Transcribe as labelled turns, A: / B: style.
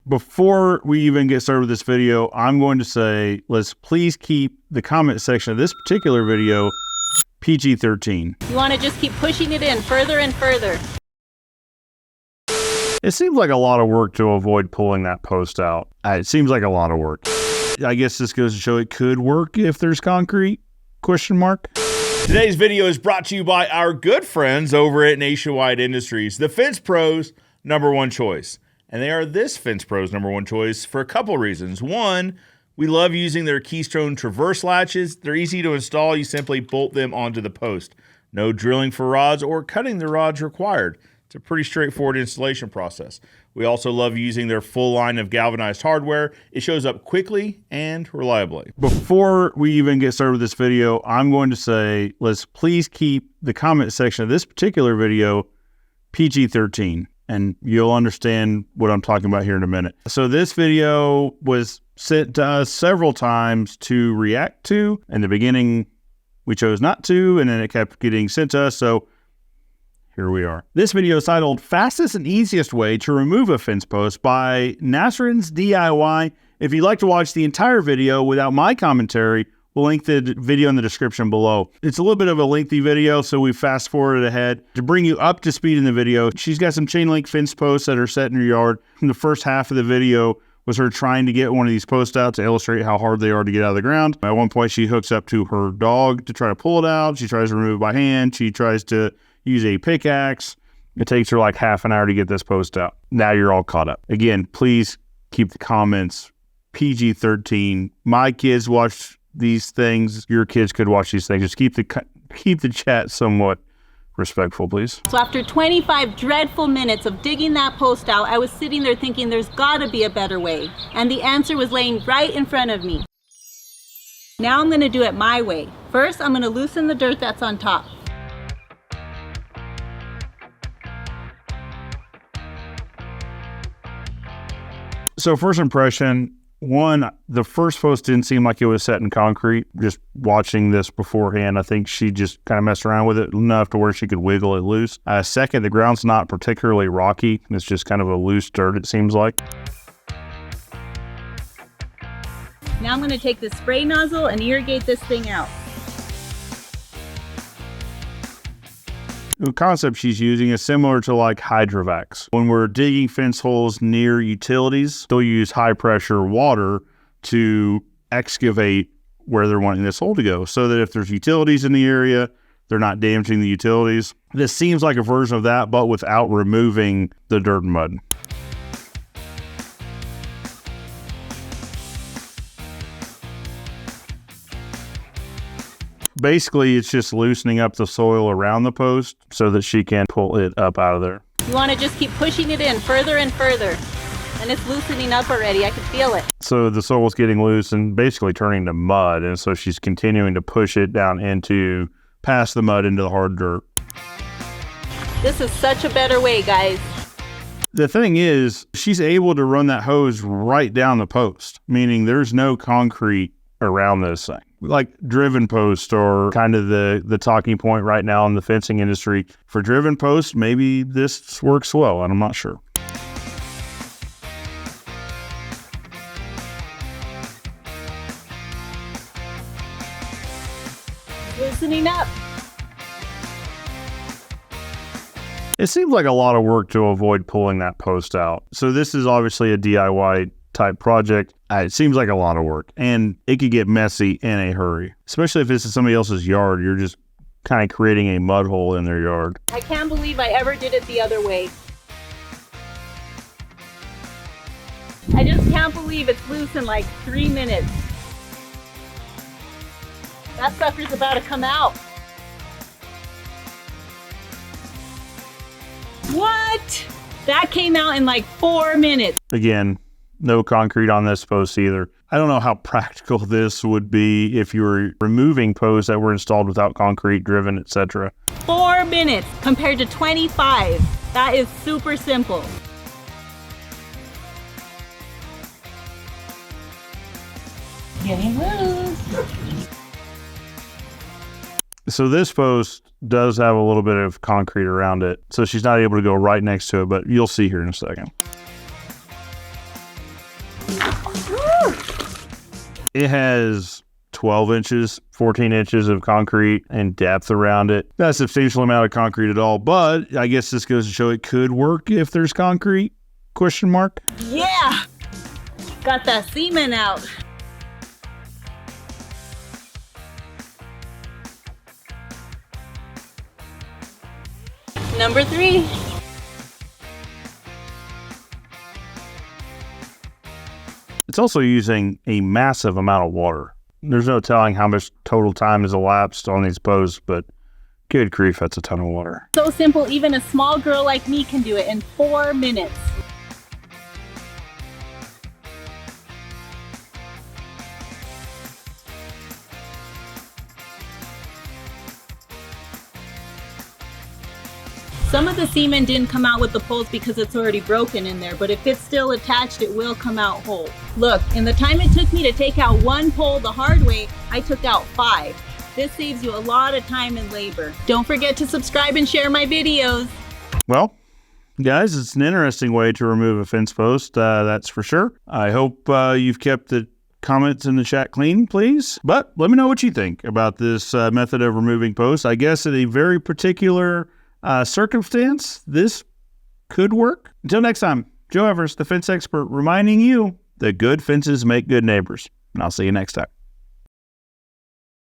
A: Before we even get started with this video, I'm going to say, let's please keep the comment section of this particular video PG-13.
B: You want to just keep pushing it in further and further.
A: It seems like a lot of work to avoid pulling that post out. It seems like a lot of work. I guess this goes to show it could work if there's concrete, ? Today's video is brought to you by our good friends over at Nationwide Industries, the Fence Pros' #1 choice. And they are this Fence Pros' #1 choice for a couple reasons. One, we love using their Keystone Traverse latches. They're easy to install. You simply bolt them onto the post. No drilling for rods or cutting the rods required. It's a pretty straightforward installation process. We also love using their full line of galvanized hardware. It shows up quickly and reliably. Before we even get started with this video, I'm going to say, let's please keep the comment section of this particular video PG-13. And you'll understand what I'm talking about here in a minute. So this video was sent to us several times to react to. In the beginning, we chose not to, and then it kept getting sent to us. So here we are. This video is titled Fastest and Easiest Way to Remove a Fence Post by Nasrin's DIY. If you'd like to watch the entire video without my commentary, we'll link the video in the description below. It's a little bit of a lengthy video, so we fast forwarded ahead. To bring you up to speed in the video, she's got some chain link fence posts that are set in her yard. The first half of the video was her trying to get one of these posts out to illustrate how hard they are to get out of the ground. At one point, she hooks up to her dog to try to pull it out. She tries to remove it by hand. She tries to use a pickaxe. It takes her like half an hour to get this post out. Now you're all caught up. Again, please keep the comments PG-13. My kids watch these things. Your kids could watch these things. Just keep the chat somewhat respectful, please.
B: So after 25 dreadful minutes of digging that post out, I was sitting there thinking there's gotta be a better way. And the answer was laying right in front of me. Now I'm gonna do it my way. First, I'm gonna loosen the dirt that's on top.
A: So first impression, one, the first post didn't seem like it was set in concrete. Just watching this beforehand, I think she just kind of messed around with it enough to where she could wiggle it loose. Second, the ground's not particularly rocky. It's just kind of a loose dirt, it seems like.
B: Now I'm going to take the spray nozzle and irrigate this thing out.
A: The concept she's using is similar to like hydrovacs. When we're digging fence holes near utilities, they'll use high pressure water to excavate where they're wanting this hole to go, so that if there's utilities in the area, they're not damaging the utilities. This seems like a version of that, but without removing the dirt and mud. Basically, it's just loosening up the soil around the post so that she can pull it up out of there.
B: You want to just keep pushing it in further and further. And it's loosening up already. I can feel it.
A: So the soil's getting loose and basically turning to mud. And so she's continuing to push it down past the mud into the hard dirt.
B: This is such a better way, guys.
A: The thing is, she's able to run that hose right down the post, meaning there's no concrete around this thing. Like driven posts are kind of the talking point right now in the fencing industry. For driven posts, maybe this works well, and I'm not sure.
B: Loosening up.
A: It seems like a lot of work to avoid pulling that post out. So this is obviously a DIY type project. It seems like a lot of work, and it could get messy in a hurry, especially if this is somebody else's yard. You're just kind of creating a mud hole in their yard.
B: I can't believe I ever did it the other way. I just can't believe it's loose in like 3 minutes. That sucker's about to come out. What? That came out in like 4 minutes.
A: Again, no concrete on this post either. I don't know how practical this would be if you were removing posts that were installed without concrete, driven, etc.
B: 4 minutes compared to 25. That is super simple. Getting loose.
A: So this post does have a little bit of concrete around it, so she's not able to go right next to it, but you'll see here in a second. It has 12 inches, 14 inches of concrete and depth around it. Not a substantial amount of concrete at all, but I guess this goes to show it could work if there's concrete, question mark.
B: Yeah, got that semen out. Number 3.
A: It's also using a massive amount of water. There's no telling how much total time has elapsed on these posts, but good grief, that's a ton of water.
B: So simple, even a small girl like me can do it in 4 minutes. Some of the semen didn't come out with the poles because it's already broken in there, but if it's still attached, it will come out whole. Look, in the time it took me to take out 1 pole the hard way, I took out 5. This saves you a lot of time and labor. Don't forget to subscribe and share my videos.
A: Well, guys, it's an interesting way to remove a fence post, that's for sure. I hope you've kept the comments in the chat clean, please. But let me know what you think about this method of removing posts. I guess in a very particular circumstance, this could work. Until next time, Joe Everest, the fence expert, reminding you that good fences make good neighbors. And I'll see you next time.